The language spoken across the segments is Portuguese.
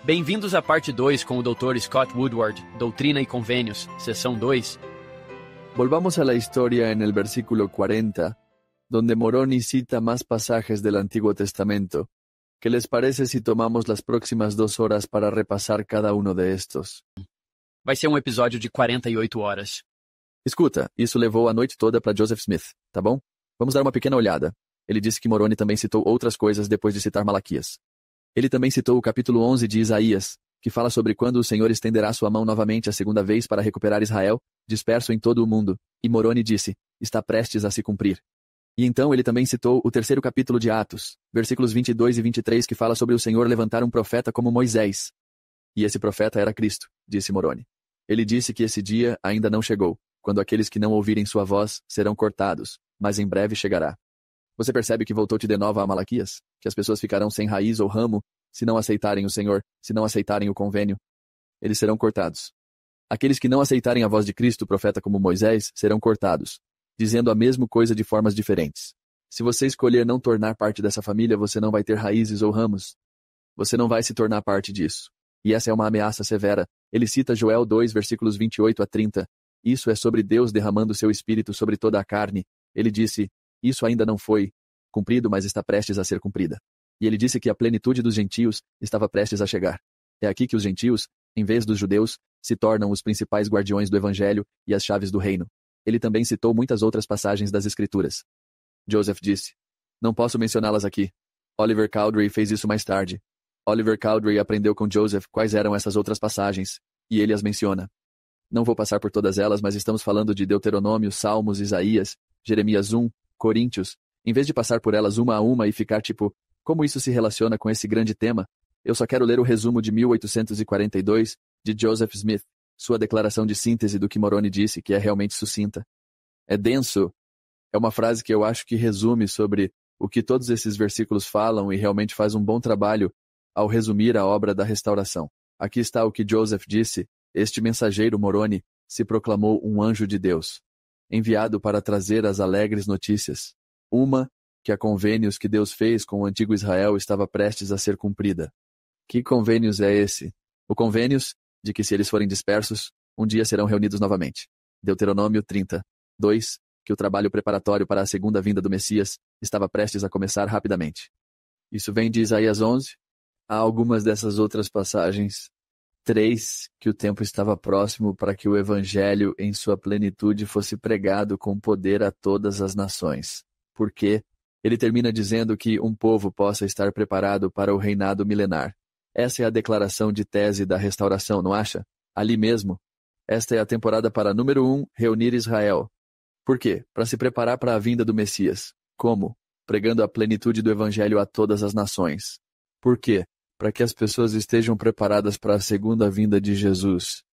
Bem-vindos à parte 2 com o Dr. Scott Woodward, Doutrina y Convenios, sessão 2. Volvamos a la historia en el versículo 40, donde Moroni cita más pasajes del Antiguo Testamento. ¿Qué les parece si tomamos las próximas 2 horas para repasar cada uno de estos? Vai ser um episódio de 48 horas. Escuta, isso levou a noite toda para Joseph Smith, tá bom? Vamos dar uma pequena olhada. Ele disse que Moroni também citou outras coisas depois de citar Malaquias. Ele também citou o capítulo 11 de Isaías, que fala sobre quando o Senhor estenderá sua mão novamente a segunda vez para recuperar Israel, disperso em todo o mundo. E Moroni disse, está prestes a se cumprir. E então ele também citou o 3º capítulo de Atos, versículos 22 e 23, que fala sobre o Senhor levantar um profeta como Moisés. E esse profeta era Cristo, disse Moroni. Ele disse que esse dia ainda não chegou, quando aqueles que não ouvirem sua voz serão cortados, mas em breve chegará. Você percebe que voltou-te de novo a Malaquias? Que as pessoas ficarão sem raiz ou ramo se não aceitarem o Senhor, se não aceitarem o convênio. Eles serão cortados. Aqueles que não aceitarem a voz de Cristo, profeta como Moisés, serão cortados, dizendo a mesma coisa de formas diferentes. Se você escolher não tornar parte dessa família, você não vai ter raízes ou ramos. Você não vai se tornar parte disso. E essa é uma ameaça severa. Ele cita Joel 2, versículos 28 a 30. Isso é sobre Deus derramando seu espírito sobre toda a carne. Ele disse, isso ainda não foi cumprido, mas está prestes a ser cumprida. E ele disse que a plenitude dos gentios estava prestes a chegar. É aqui que os gentios, em vez dos judeus, se tornam os principais guardiões do evangelho e as chaves do reino. Ele também citou muitas outras passagens das escrituras. Joseph disse, não posso mencioná-las aqui. Oliver Cowdery fez isso mais tarde. Oliver Cowdery aprendeu com Joseph quais eram essas outras passagens, e ele as menciona. Não vou passar por todas elas, mas estamos falando de Deuteronômio, Salmos, Isaías, Jeremias 1, Coríntios. Em vez de passar por elas uma a uma e ficar tipo, como isso se relaciona com esse grande tema, eu só quero ler o resumo de 1842, de Joseph Smith, sua declaração de síntese do que Moroni disse, que é realmente sucinta. É denso. É uma frase que eu acho que resume sobre o que todos esses versículos falam e realmente faz um bom trabalho ao resumir a obra da restauração. Aqui está o que Joseph disse, este mensageiro Moroni se proclamou um anjo de Deus, enviado para trazer as alegres notícias. Uma, que a convênios que Deus fez com o antigo Israel estava prestes a ser cumprida. Que convênios é esse? O convênios de que se eles forem dispersos, um dia serão reunidos novamente. Deuteronômio 30, 2, que o trabalho preparatório para a segunda vinda do Messias estava prestes a começar rapidamente. Isso vem de Isaías 11. Há algumas dessas outras passagens. 3, que o tempo estava próximo para que o evangelho em sua plenitude fosse pregado com poder a todas as nações. Porque ele termina dizendo que um povo possa estar preparado para o reinado milenar. Essa é a declaração de tese da restauração, não acha? Ali mesmo. Esta é a temporada para, número 1, reunir Israel. Por quê? Para se preparar para a vinda do Messias. Como? Pregando a plenitude do evangelho a todas as nações. Por quê? Para que as pessoas estejam preparadas para a segunda vinda de Jesus.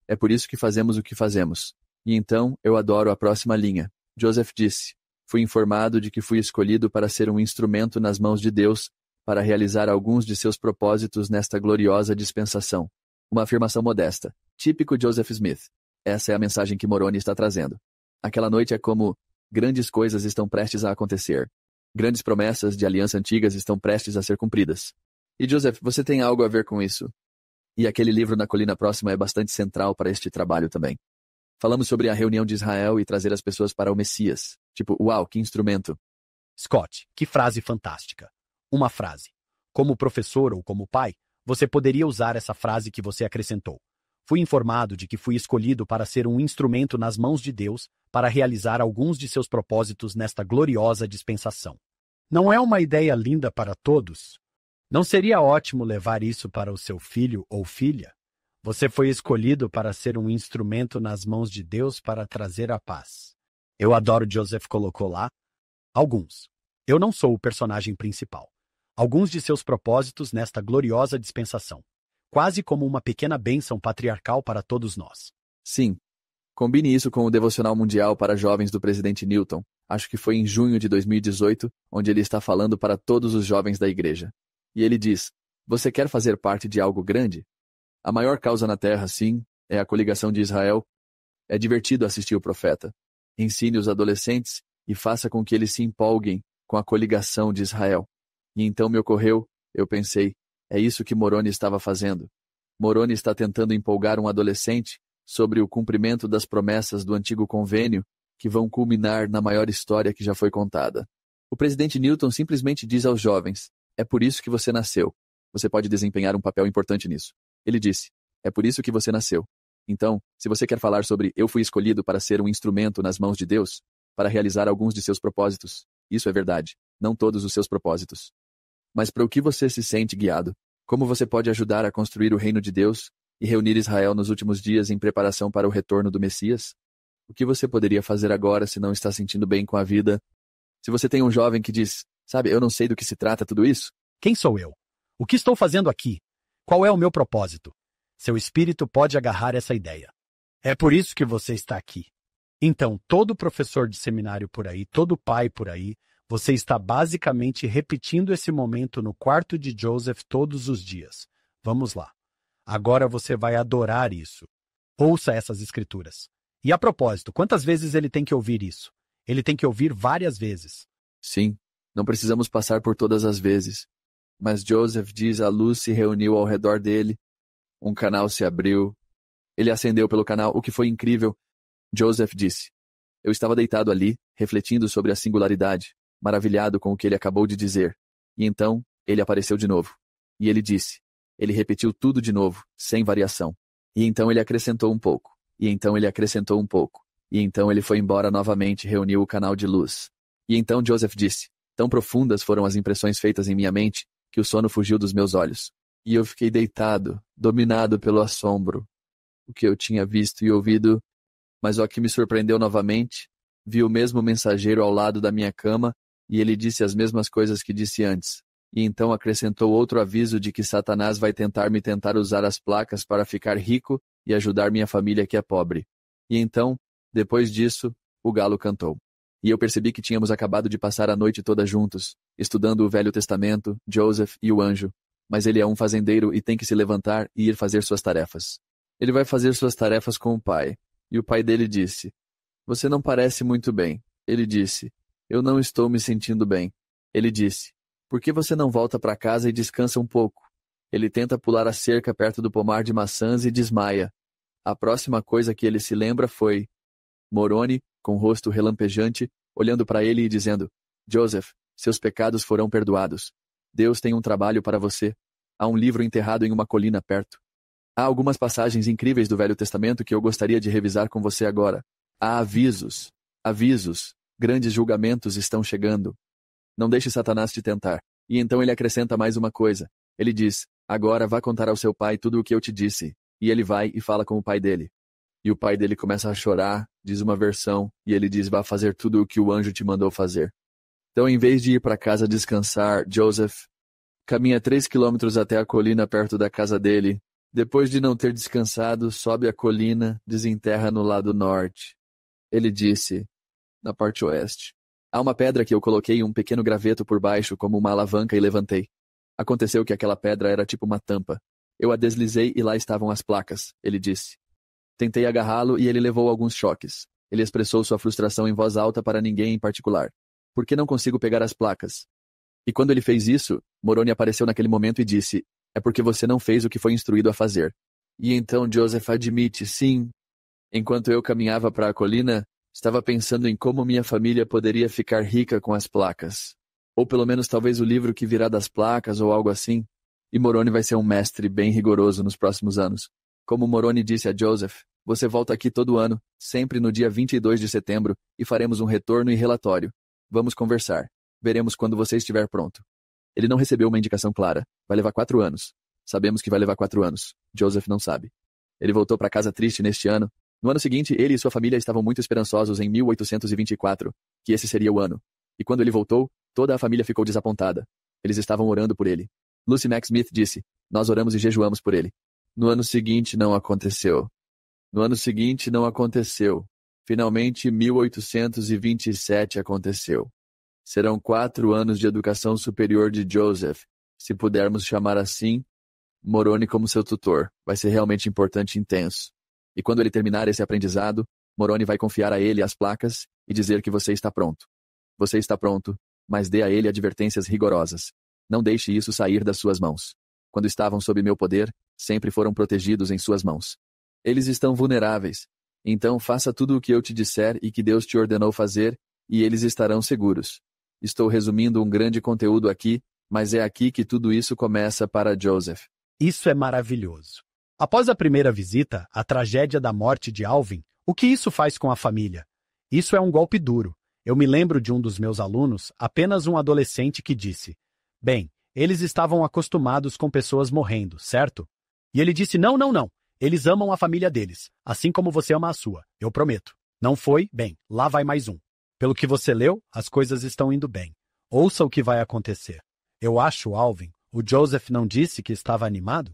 É por isso que fazemos o que fazemos. E então, eu adoro a próxima linha. Joseph disse, fui informado de que fui escolhido para ser um instrumento nas mãos de Deus, para realizar alguns de seus propósitos nesta gloriosa dispensação. Uma afirmação modesta, típico Joseph Smith. Essa é a mensagem que Moroni está trazendo. Aquela noite é como, grandes coisas estão prestes a acontecer. Grandes promessas de aliança antigas estão prestes a ser cumpridas. E Joseph, você tem algo a ver com isso? E aquele livro Na Colina Próxima é bastante central para este trabalho também. Falamos sobre a reunião de Israel e trazer as pessoas para o Messias. Tipo, uau, que instrumento. Scott, que frase fantástica. Uma frase. Como professor ou como pai, você poderia usar essa frase que você acrescentou. Fui informado de que fui escolhido para ser um instrumento nas mãos de Deus para realizar alguns de seus propósitos nesta gloriosa dispensação. Não é uma ideia linda para todos? Não seria ótimo levar isso para o seu filho ou filha? Você foi escolhido para ser um instrumento nas mãos de Deus para trazer a paz. Eu adoro Joseph colocou lá. Alguns. Eu não sou o personagem principal. Alguns de seus propósitos nesta gloriosa dispensação. Quase como uma pequena bênção patriarcal para todos nós. Sim. Combine isso com o Devocional Mundial para Jovens do presidente Newton. Acho que foi em junho de 2018, onde ele está falando para todos os jovens da igreja. E ele diz, você quer fazer parte de algo grande? A maior causa na Terra, sim, é a coligação de Israel. É divertido assistir o profeta. Ensine os adolescentes e faça com que eles se empolguem com a coligação de Israel. E então me ocorreu, eu pensei, É isso que Moroni estava fazendo. Moroni está tentando empolgar um adolescente sobre o cumprimento das promessas do antigo convênio que vão culminar na maior história que já foi contada. O presidente Newton simplesmente diz aos jovens: é por isso que você nasceu. Você pode desempenhar um papel importante nisso. Ele disse: é por isso que você nasceu. Então, se você quer falar sobre eu fui escolhido para ser um instrumento nas mãos de Deus, para realizar alguns de seus propósitos, isso é verdade, não todos os seus propósitos. Mas para o que você se sente guiado? Como você pode ajudar a construir o reino de Deus e reunir Israel nos últimos dias em preparação para o retorno do Messias? O que você poderia fazer agora se não está sentindo bem com a vida? Se você tem um jovem que diz: sabe, eu não sei do que se trata tudo isso. Quem sou eu? O que estou fazendo aqui? Qual é o meu propósito? Seu espírito pode agarrar essa ideia. É por isso que você está aqui. Então, todo professor de seminário por aí, todo pai por aí, você está basicamente repetindo esse momento no quarto de Joseph todos os dias. Vamos lá. Agora você vai adorar isso. Ouça essas escrituras. E a propósito, quantas vezes ele tem que ouvir isso? Ele tem que ouvir várias vezes. Sim, não precisamos passar por todas as vezes. Mas Joseph diz: a luz se reuniu ao redor dele. Um canal se abriu. Ele ascendeu pelo canal, o que foi incrível. Joseph disse: eu estava deitado ali, refletindo sobre a singularidade, maravilhado com o que ele acabou de dizer. E então, ele apareceu de novo. E ele disse. Ele repetiu tudo de novo, sem variação. E então ele acrescentou um pouco. E então ele acrescentou um pouco. E então ele foi embora novamente e reuniu o canal de luz. E então Joseph disse: tão profundas foram as impressões feitas em minha mente, que o sono fugiu dos meus olhos. E eu fiquei deitado, dominado pelo assombro. O que eu tinha visto e ouvido, mas o que me surpreendeu novamente, vi o mesmo mensageiro ao lado da minha cama, e ele disse as mesmas coisas que disse antes. E então acrescentou outro aviso de que Satanás vai tentar usar as placas para ficar rico e ajudar minha família que é pobre. E então, depois disso, o galo cantou. E eu percebi que tínhamos acabado de passar a noite toda juntos, estudando o Velho Testamento, Joseph e o anjo. Mas ele é um fazendeiro e tem que se levantar e ir fazer suas tarefas. Ele vai fazer suas tarefas com o pai. E o pai dele disse: você não parece muito bem. Ele disse: eu não estou me sentindo bem. Ele disse: por que você não volta para casa e descansa um pouco? Ele tenta pular a cerca perto do pomar de maçãs e desmaia. A próxima coisa que ele se lembra foi Moroni, com o rosto relampejante, olhando para ele e dizendo: Joseph, seus pecados foram perdoados. Deus tem um trabalho para você. Há um livro enterrado em uma colina perto. Há algumas passagens incríveis do Velho Testamento que eu gostaria de revisar com você agora. Há avisos. Avisos. Grandes julgamentos estão chegando. Não deixe Satanás te tentar. E então ele acrescenta mais uma coisa. Ele diz: agora vá contar ao seu pai tudo o que eu te disse. E ele vai e fala com o pai dele. E o pai dele começa a chorar, diz uma versão, e ele diz: vá fazer tudo o que o anjo te mandou fazer. Então, em vez de ir para casa descansar, Joseph caminha 3 quilômetros até a colina perto da casa dele. Depois de não ter descansado, sobe a colina, desenterra no lado norte. Ele disse, na parte oeste: há uma pedra que eu coloquei um pequeno graveto por baixo como uma alavanca e levantei. Aconteceu que aquela pedra era tipo uma tampa. Eu a deslizei e lá estavam as placas, ele disse. Tentei agarrá-lo e ele levou alguns choques. Ele expressou sua frustração em voz alta para ninguém em particular. Por que não consigo pegar as placas? E quando ele fez isso, Moroni apareceu naquele momento e disse: é porque você não fez o que foi instruído a fazer. E então Joseph admite: sim. Enquanto eu caminhava para a colina, estava pensando em como minha família poderia ficar rica com as placas. Ou pelo menos talvez o livro que virá das placas ou algo assim. E Moroni vai ser um mestre bem rigoroso nos próximos anos. Como Moroni disse a Joseph, você volta aqui todo ano, sempre no dia 22 de setembro, e faremos um retorno e relatório. Vamos conversar. Veremos quando você estiver pronto. Ele não recebeu uma indicação clara. Vai levar 4 anos. Sabemos que vai levar 4 anos. Joseph não sabe. Ele voltou para casa triste neste ano. No ano seguinte, ele e sua família estavam muito esperançosos em 1824, que esse seria o ano. E quando ele voltou, toda a família ficou desapontada. Eles estavam orando por ele. Lucy Mack Smith disse: nós oramos e jejuamos por ele. No ano seguinte não aconteceu. No ano seguinte não aconteceu. Finalmente, 1827 aconteceu. Serão 4 anos de educação superior de Joseph, se pudermos chamar assim. Moroni como seu tutor. Vai ser realmente importante e intenso. E quando ele terminar esse aprendizado, Moroni vai confiar a ele as placas e dizer que você está pronto. Você está pronto, mas dê a ele advertências rigorosas. Não deixe isso sair das suas mãos. quando estavam sob meu poder, sempre foram protegidos em suas mãos. Eles estão vulneráveis. Então faça tudo o que eu te disser e que Deus te ordenou fazer, e eles estarão seguros. Estou resumindo um grande conteúdo aqui, mas é aqui que tudo isso começa para Joseph. Isso é maravilhoso. Após a primeira visita, a tragédia da morte de Alvin, o que isso faz com a família? Isso é um golpe duro. Eu me lembro de um dos meus alunos, apenas um adolescente, que disse: bem, eles estavam acostumados com pessoas morrendo, certo? E ele disse: não, não, não. Eles amam a família deles, assim como você ama a sua, eu prometo. Não foi? Bem, lá vai mais um. Pelo que você leu, as coisas estão indo bem. Ouça o que vai acontecer. Eu acho, Alvin, o Joseph não disse que estava animado?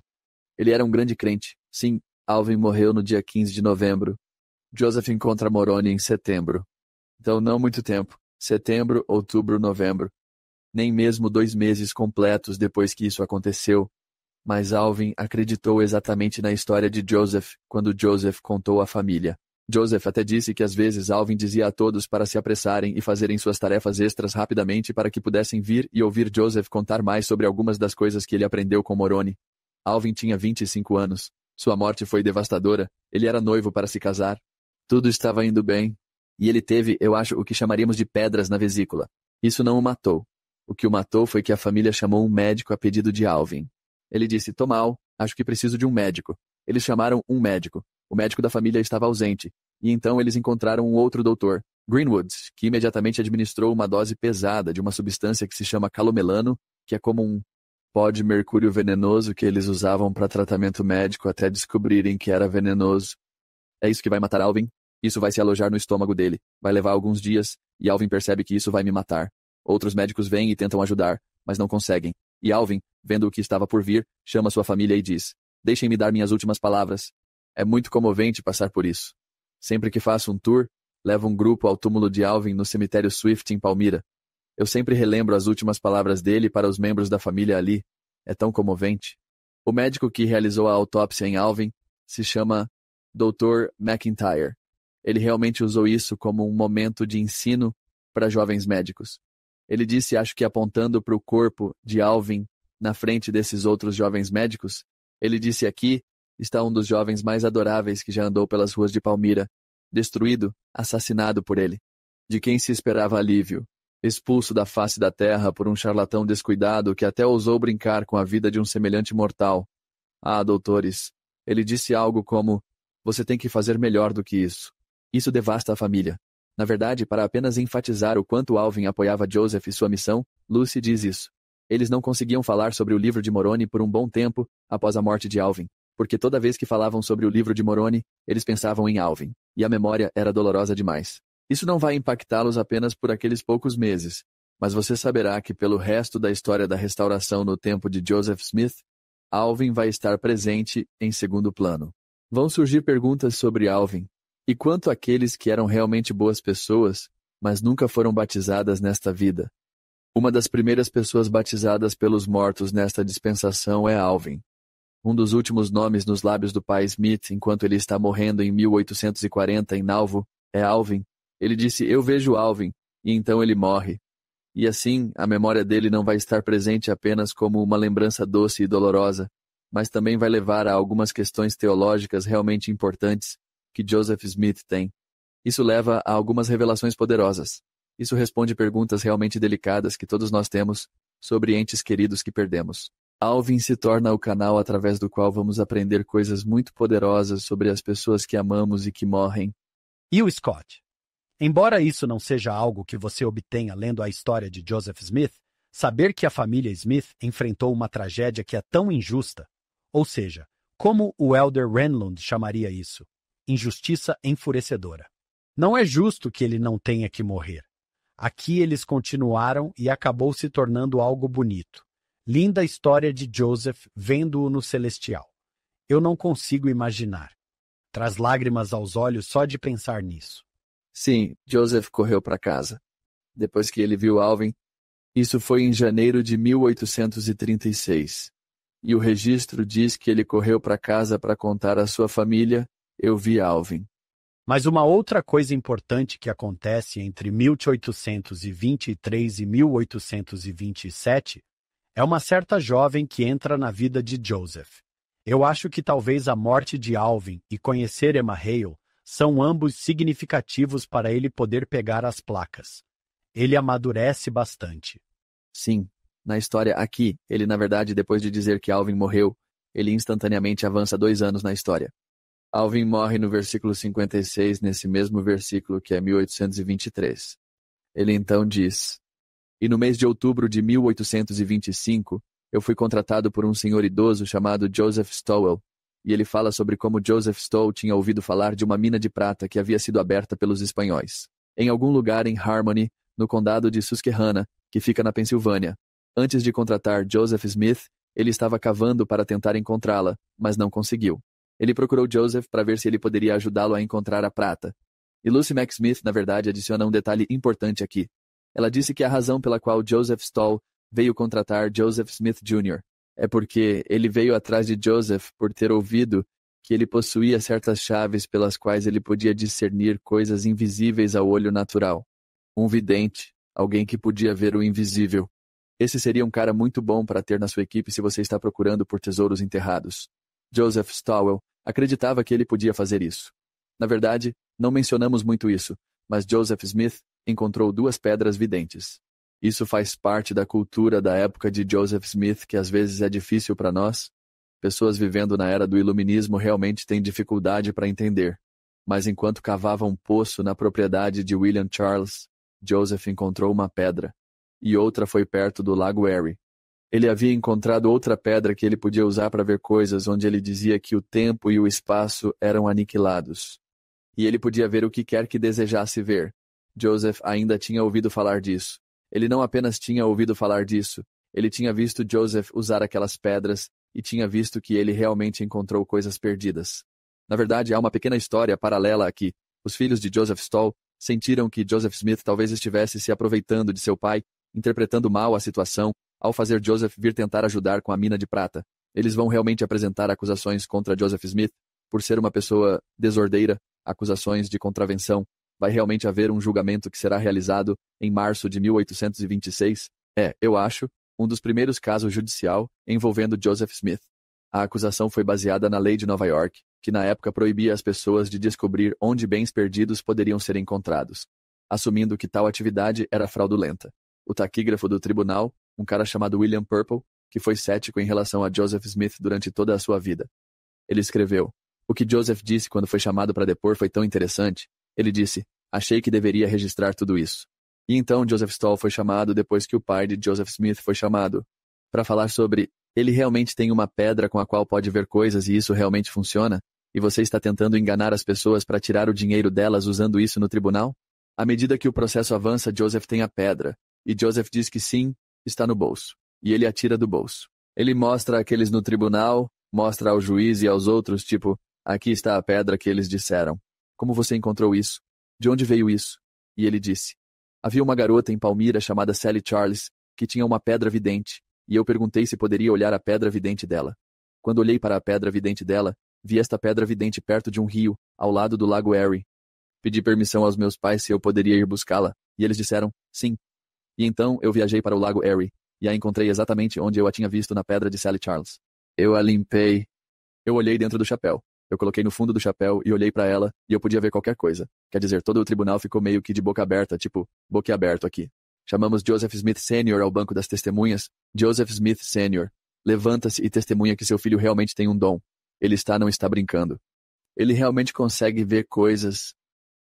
Ele era um grande crente. Sim, Alvin morreu no dia 15 de novembro. Joseph encontra Moroni em setembro. Então não muito tempo. Setembro, outubro, novembro. Nem mesmo 2 meses completos depois que isso aconteceu. Mas Alvin acreditou exatamente na história de Joseph quando Joseph contou à família. Joseph até disse que às vezes Alvin dizia a todos para se apressarem e fazerem suas tarefas extras rapidamente para que pudessem vir e ouvir Joseph contar mais sobre algumas das coisas que ele aprendeu com Moroni. Alvin tinha 25 anos. Sua morte foi devastadora. Ele era noivo para se casar. Tudo estava indo bem. E ele teve, eu acho, o que chamaríamos de pedras na vesícula. Isso não o matou. O que o matou foi que a família chamou um médico a pedido de Alvin. Ele disse: tô mal, acho que preciso de um médico. Eles chamaram um médico. O médico da família estava ausente. E então eles encontraram um outro doutor, Greenwood, que imediatamente administrou uma dose pesada de uma substância que se chama calomelano, que é como um pó de mercúrio venenoso que eles usavam para tratamento médico até descobrirem que era venenoso. É isso que vai matar Alvin? Isso vai se alojar no estômago dele. Vai levar alguns dias, e Alvin percebe que isso vai me matar. Outros médicos vêm e tentam ajudar, mas não conseguem. E Alvin, vendo o que estava por vir, chama sua família e diz: deixem-me dar minhas últimas palavras. É muito comovente passar por isso. Sempre que faço um tour, levo um grupo ao túmulo de Alvin no cemitério Swift em Palmyra. Eu sempre relembro as últimas palavras dele para os membros da família ali. É tão comovente. O médico que realizou a autópsia em Alvin se chama Dr. McIntyre. Ele realmente usou isso como um momento de ensino para jovens médicos. Ele disse, acho que apontando para o corpo de Alvin na frente desses outros jovens médicos, ele disse: aqui está um dos jovens mais adoráveis que já andou pelas ruas de Palmyra, destruído, assassinado por ele, de quem se esperava alívio, expulso da face da terra por um charlatão descuidado que até ousou brincar com a vida de um semelhante mortal. Ah, doutores, ele disse algo como: você tem que fazer melhor do que isso. Isso devasta a família. Na verdade, para apenas enfatizar o quanto Alvin apoiava Joseph e sua missão, Lucy diz isso. Eles não conseguiam falar sobre o livro de Moroni por um bom tempo após a morte de Alvin, porque toda vez que falavam sobre o livro de Moroni, eles pensavam em Alvin, e a memória era dolorosa demais. Isso não vai impactá-los apenas por aqueles poucos meses, mas você saberá que pelo resto da história da restauração no tempo de Joseph Smith, Alvin vai estar presente em segundo plano. Vão surgir perguntas sobre Alvin, e quanto àqueles que eram realmente boas pessoas, mas nunca foram batizadas nesta vida. Uma das primeiras pessoas batizadas pelos mortos nesta dispensação é Alvin. Um dos últimos nomes nos lábios do pai Smith enquanto ele está morrendo em 1840 em Nauvoo é Alvin. Ele disse: eu vejo Alvin, e então ele morre. E assim, a memória dele não vai estar presente apenas como uma lembrança doce e dolorosa, mas também vai levar a algumas questões teológicas realmente importantes que Joseph Smith tem. Isso leva a algumas revelações poderosas. Isso responde perguntas realmente delicadas que todos nós temos sobre entes queridos que perdemos. Alvin se torna o canal através do qual vamos aprender coisas muito poderosas sobre as pessoas que amamos e que morrem. E o Scott? Embora isso não seja algo que você obtenha lendo a história de Joseph Smith, saber que a família Smith enfrentou uma tragédia que é tão injusta, ou seja, como o Elder Renlund chamaria isso? Injustiça enfurecedora. Não é justo que ele não tenha que morrer. Aqui eles continuaram e acabou se tornando algo bonito. Linda história de Joseph vendo-o no celestial. Eu não consigo imaginar. Traz lágrimas aos olhos só de pensar nisso. Sim, Joseph correu para casa. Depois que ele viu Alvin, isso foi em janeiro de 1836. E o registro diz que ele correu para casa para contar à sua família: eu vi Alvin. Mas uma outra coisa importante que acontece entre 1823 e 1827 É uma certa jovem que entra na vida de Joseph. Eu acho que talvez a morte de Alvin e conhecer Emma Hale são ambos significativos para ele poder pegar as placas. Ele amadurece bastante. Sim, na história aqui, ele na verdade, depois de dizer que Alvin morreu, ele instantaneamente avança 2 anos na história. Alvin morre no versículo 56, nesse mesmo versículo que é 1823. Ele então diz: "E no mês de outubro de 1825, eu fui contratado por um senhor idoso chamado Joseph Stowell, e ele fala sobre como Joseph Stowell tinha ouvido falar de uma mina de prata que havia sido aberta pelos espanhóis, em algum lugar em Harmony, no condado de Susquehanna, que fica na Pensilvânia. Antes de contratar Joseph Smith, ele estava cavando para tentar encontrá-la, mas não conseguiu. Ele procurou Joseph para ver se ele poderia ajudá-lo a encontrar a prata. E Lucy McSmith, na verdade, adiciona um detalhe importante aqui. Ela disse que a razão pela qual Joseph Stowell veio contratar Joseph Smith Jr. é porque ele veio atrás de Joseph por ter ouvido que ele possuía certas chaves pelas quais ele podia discernir coisas invisíveis ao olho natural. Um vidente, alguém que podia ver o invisível. Esse seria um cara muito bom para ter na sua equipe se você está procurando por tesouros enterrados. Joseph Stowell acreditava que ele podia fazer isso. Na verdade, não mencionamos muito isso, mas Joseph Smith encontrou 2 pedras videntes. Isso faz parte da cultura da época de Joseph Smith, que às vezes é difícil para nós. Pessoas vivendo na era do iluminismo realmente têm dificuldade para entender. Mas enquanto cavava um poço na propriedade de William Charles, Joseph encontrou uma pedra, e outra foi perto do Lago Erie. Ele havia encontrado outra pedra que ele podia usar para ver coisas onde ele dizia que o tempo e o espaço eram aniquilados. E ele podia ver o que quer que desejasse ver. Joseph ainda tinha ouvido falar disso. Ele não apenas tinha ouvido falar disso, ele tinha visto Joseph usar aquelas pedras e tinha visto que ele realmente encontrou coisas perdidas. Na verdade, há uma pequena história paralela aqui. Os filhos de Joseph Stowell sentiram que Joseph Smith talvez estivesse se aproveitando de seu pai, interpretando mal a situação, ao fazer Joseph vir tentar ajudar com a mina de prata. Eles vão realmente apresentar acusações contra Joseph Smith por ser uma pessoa desordeira, acusações de contravenção. Vai realmente haver um julgamento que será realizado em março de 1826. Eu acho, um dos primeiros casos judicial envolvendo Joseph Smith. A acusação foi baseada na lei de Nova York, que na época proibia as pessoas de descobrir onde bens perdidos poderiam ser encontrados, assumindo que tal atividade era fraudulenta. O taquígrafo do tribunal, um cara chamado William Purple, que foi cético em relação a Joseph Smith durante toda a sua vida. Ele escreveu: "O que Joseph disse quando foi chamado para depor foi tão interessante. Ele disse: achei que deveria registrar tudo isso." E então Joseph Stowell foi chamado depois que o pai de Joseph Smith foi chamado, para falar sobre: ele realmente tem uma pedra com a qual pode ver coisas e isso realmente funciona? E você está tentando enganar as pessoas para tirar o dinheiro delas usando isso no tribunal? À medida que o processo avança, Joseph tem a pedra, e Joseph diz que sim, está no bolso. E ele a tira do bolso. Ele mostra aqueles no tribunal, mostra ao juiz e aos outros, tipo: aqui está a pedra que eles disseram. Como você encontrou isso? De onde veio isso? E ele disse: havia uma garota em Palmyra chamada Sally Charles, que tinha uma pedra vidente, e eu perguntei se poderia olhar a pedra vidente dela. Quando olhei para a pedra vidente dela, vi esta pedra vidente perto de um rio, ao lado do Lago Erie. Pedi permissão aos meus pais se eu poderia ir buscá-la, e eles disseram, sim. E então eu viajei para o Lago Erie, e a encontrei exatamente onde eu a tinha visto na pedra de Sally Charles. Eu a limpei. Eu olhei dentro do chapéu. Eu coloquei no fundo do chapéu e olhei para ela, e eu podia ver qualquer coisa. Quer dizer, todo o tribunal ficou meio que de boca aberta, tipo, boquiaberto aqui. Chamamos Joseph Smith Sr. ao banco das testemunhas. Joseph Smith Sr. Levanta-se e testemunha que seu filho realmente tem um dom. Ele não está brincando. Ele realmente consegue ver coisas.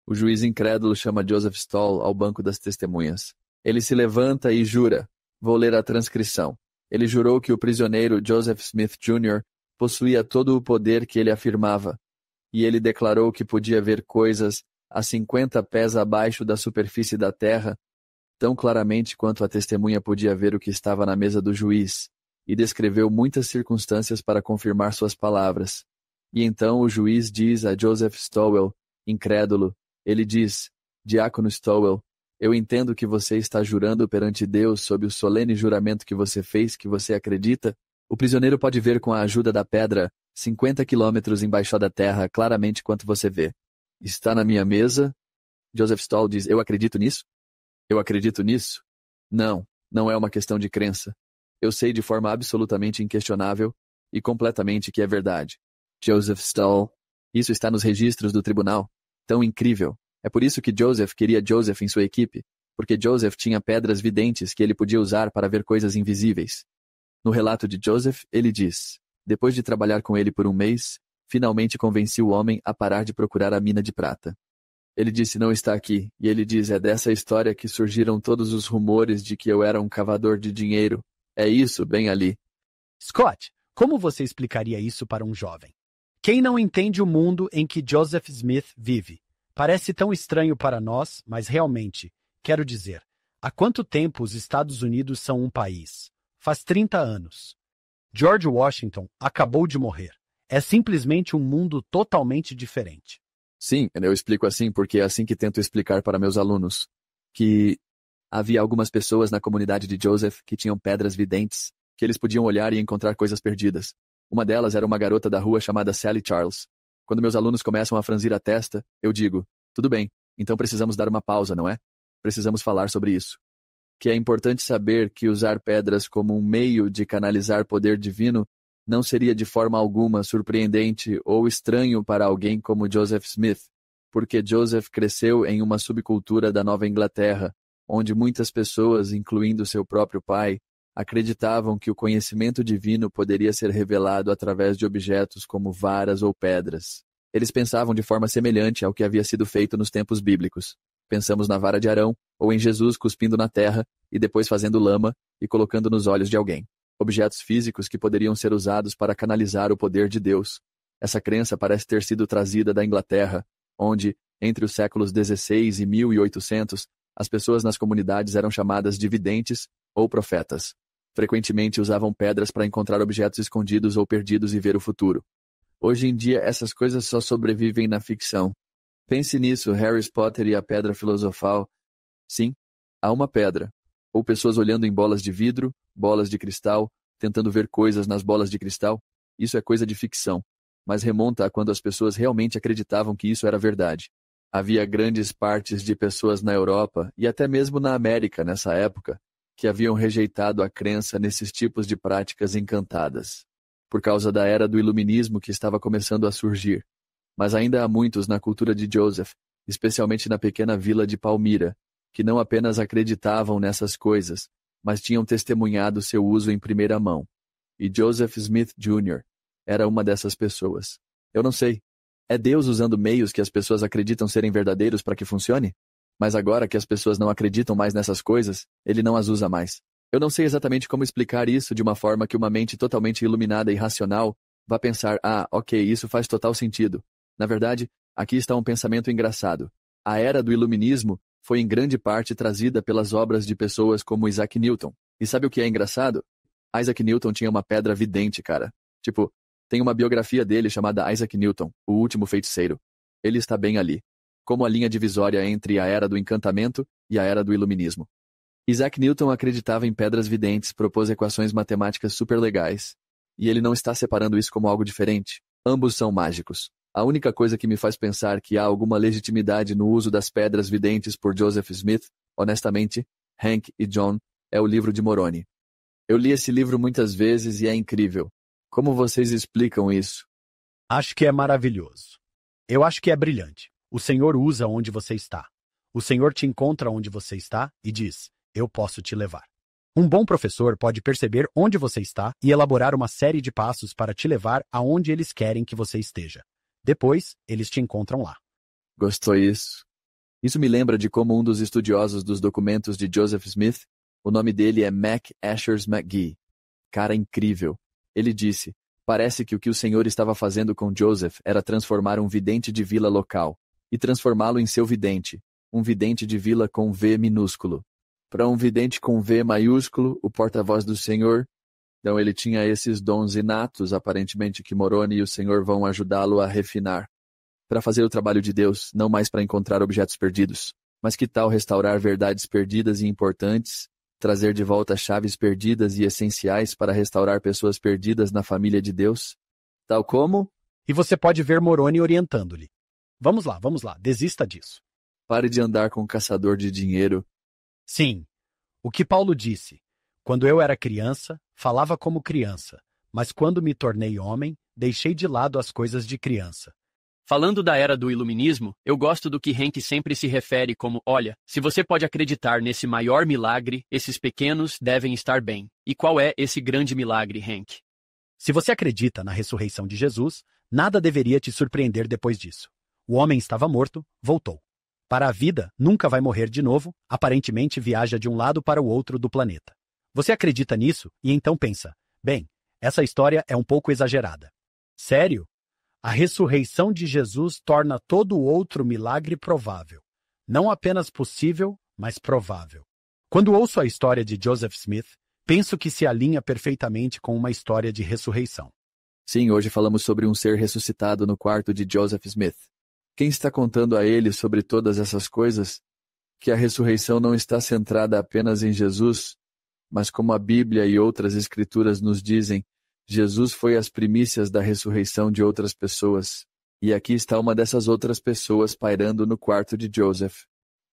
O juiz incrédulo chama Joseph Stowell ao banco das testemunhas. Ele se levanta e jura. Vou ler a transcrição. Ele jurou que o prisioneiro Joseph Smith Jr. possuía todo o poder que ele afirmava. E ele declarou que podia ver coisas a 50 pés abaixo da superfície da terra, tão claramente quanto a testemunha podia ver o que estava na mesa do juiz, e descreveu muitas circunstâncias para confirmar suas palavras. E então o juiz diz a Joseph Stowell, incrédulo, ele diz, Diácono Stowell, eu entendo que você está jurando perante Deus sob o solene juramento que você fez, que você acredita. O prisioneiro pode ver com a ajuda da pedra 50 quilômetros embaixo da terra claramente quanto você vê. Está na minha mesa? Joseph Stowell diz, eu acredito nisso? Eu acredito nisso? Não, não é uma questão de crença. Eu sei de forma absolutamente inquestionável e completamente que é verdade. Joseph Stahl. Isso está nos registros do tribunal. Tão incrível. É por isso que Joseph queria Joseph em sua equipe, porque Joseph tinha pedras videntes que ele podia usar para ver coisas invisíveis. No relato de Joseph, ele diz: depois de trabalhar com ele por um mês, finalmente convenci o homem a parar de procurar a mina de prata. Ele disse: não está aqui, e ele diz: é dessa história que surgiram todos os rumores de que eu era um cavador de dinheiro. É isso, bem ali. Scott, como você explicaria isso para um jovem? Quem não entende o mundo em que Joseph Smith vive? Parece tão estranho para nós, mas realmente, quero dizer, há quanto tempo os Estados Unidos são um país? Faz 30 anos. George Washington acabou de morrer. É simplesmente um mundo totalmente diferente. Sim, eu explico assim porque é assim que tento explicar para meus alunos. Que havia algumas pessoas na comunidade de Joseph que tinham pedras videntes, que eles podiam olhar e encontrar coisas perdidas. Uma delas era uma garota da rua chamada Sally Charles. Quando meus alunos começam a franzir a testa, eu digo: tudo bem, então precisamos dar uma pausa, não é? Precisamos falar sobre isso. Que é importante saber que usar pedras como um meio de canalizar poder divino não seria de forma alguma surpreendente ou estranho para alguém como Joseph Smith, porque Joseph cresceu em uma subcultura da Nova Inglaterra, onde muitas pessoas, incluindo seu próprio pai, acreditavam que o conhecimento divino poderia ser revelado através de objetos como varas ou pedras. Eles pensavam de forma semelhante ao que havia sido feito nos tempos bíblicos. Pensamos na vara de Arão, ou em Jesus cuspindo na terra e depois fazendo lama e colocando nos olhos de alguém. Objetos físicos que poderiam ser usados para canalizar o poder de Deus. Essa crença parece ter sido trazida da Inglaterra, onde, entre os séculos XVI e 1800, as pessoas nas comunidades eram chamadas de videntes ou profetas. Frequentemente usavam pedras para encontrar objetos escondidos ou perdidos e ver o futuro. Hoje em dia, essas coisas só sobrevivem na ficção. Pense nisso, Harry Potter e a Pedra Filosofal. Sim, há uma pedra. Ou pessoas olhando em bolas de vidro, bolas de cristal, tentando ver coisas nas bolas de cristal. Isso é coisa de ficção, mas remonta a quando as pessoas realmente acreditavam que isso era verdade. Havia grandes partes de pessoas na Europa e até mesmo na América nessa época que haviam rejeitado a crença nesses tipos de práticas encantadas, por causa da era do iluminismo que estava começando a surgir. Mas ainda há muitos na cultura de Joseph, especialmente na pequena vila de Palmyra, que não apenas acreditavam nessas coisas, mas tinham testemunhado seu uso em primeira mão. E Joseph Smith Jr. era uma dessas pessoas. Eu não sei. É Deus usando meios que as pessoas acreditam serem verdadeiros para que funcione? Mas agora que as pessoas não acreditam mais nessas coisas, ele não as usa mais. Eu não sei exatamente como explicar isso de uma forma que uma mente totalmente iluminada e racional vá pensar: ah, ok, isso faz total sentido. Na verdade, aqui está um pensamento engraçado. A era do iluminismo foi em grande parte trazida pelas obras de pessoas como Isaac Newton. E sabe o que é engraçado? Isaac Newton tinha uma pedra vidente, cara. Tipo, tem uma biografia dele chamada Isaac Newton, o último feiticeiro. Ele está bem ali, como a linha divisória entre a era do encantamento e a era do iluminismo. Isaac Newton acreditava em pedras videntes, propôs equações matemáticas super legais. E ele não está separando isso como algo diferente. Ambos são mágicos. A única coisa que me faz pensar que há alguma legitimidade no uso das pedras videntes por Joseph Smith, honestamente, Hank e John, é o livro de Moroni. Eu li esse livro muitas vezes e é incrível. Como vocês explicam isso? Acho que é maravilhoso. Eu acho que é brilhante. O Senhor usa onde você está. O Senhor te encontra onde você está e diz: eu posso te levar. Um bom professor pode perceber onde você está e elaborar uma série de passos para te levar aonde eles querem que você esteja. Depois, eles te encontram lá. Gostou isso? Isso me lembra de como um dos estudiosos dos documentos de Joseph Smith, o nome dele é Mac Ashers McGee. Cara incrível. Ele disse: parece que o o Senhor estava fazendo com Joseph era transformar um vidente de vila local e transformá-lo em seu vidente, um vidente de vila com V minúsculo. Para um vidente com V maiúsculo, o porta-voz do Senhor. Então ele tinha esses dons inatos, aparentemente, que Moroni e o Senhor vão ajudá-lo a refinar. Para fazer o trabalho de Deus, não mais para encontrar objetos perdidos, mas que tal restaurar verdades perdidas e importantes, trazer de volta chaves perdidas e essenciais para restaurar pessoas perdidas na família de Deus? Tal como? E você pode ver Moroni orientando-lhe. Vamos lá, desista disso. Pare de andar com um caçador de dinheiro. Sim, o que Paulo disse. Quando eu era criança, falava como criança, mas quando me tornei homem, deixei de lado as coisas de criança. Falando da era do iluminismo, eu gosto do que Hank sempre se refere como, olha, se você pode acreditar nesse maior milagre, esses pequenos devem estar bem. E qual é esse grande milagre, Hank? Se você acredita na ressurreição de Jesus, nada deveria te surpreender depois disso. O homem estava morto, voltou. Para a vida, nunca vai morrer de novo, aparentemente viaja de um lado para o outro do planeta. Você acredita nisso e então pensa, bem, essa história é um pouco exagerada. Sério? A ressurreição de Jesus torna todo outro milagre provável. Não apenas possível, mas provável. Quando ouço a história de Joseph Smith, penso que se alinha perfeitamente com uma história de ressurreição. Sim, hoje falamos sobre um ser ressuscitado no quarto de Joseph Smith. Quem está contando a ele sobre todas essas coisas? Que a ressurreição não está centrada apenas em Jesus, mas como a Bíblia e outras escrituras nos dizem, Jesus foi as primícias da ressurreição de outras pessoas. E aqui está uma dessas outras pessoas pairando no quarto de Joseph.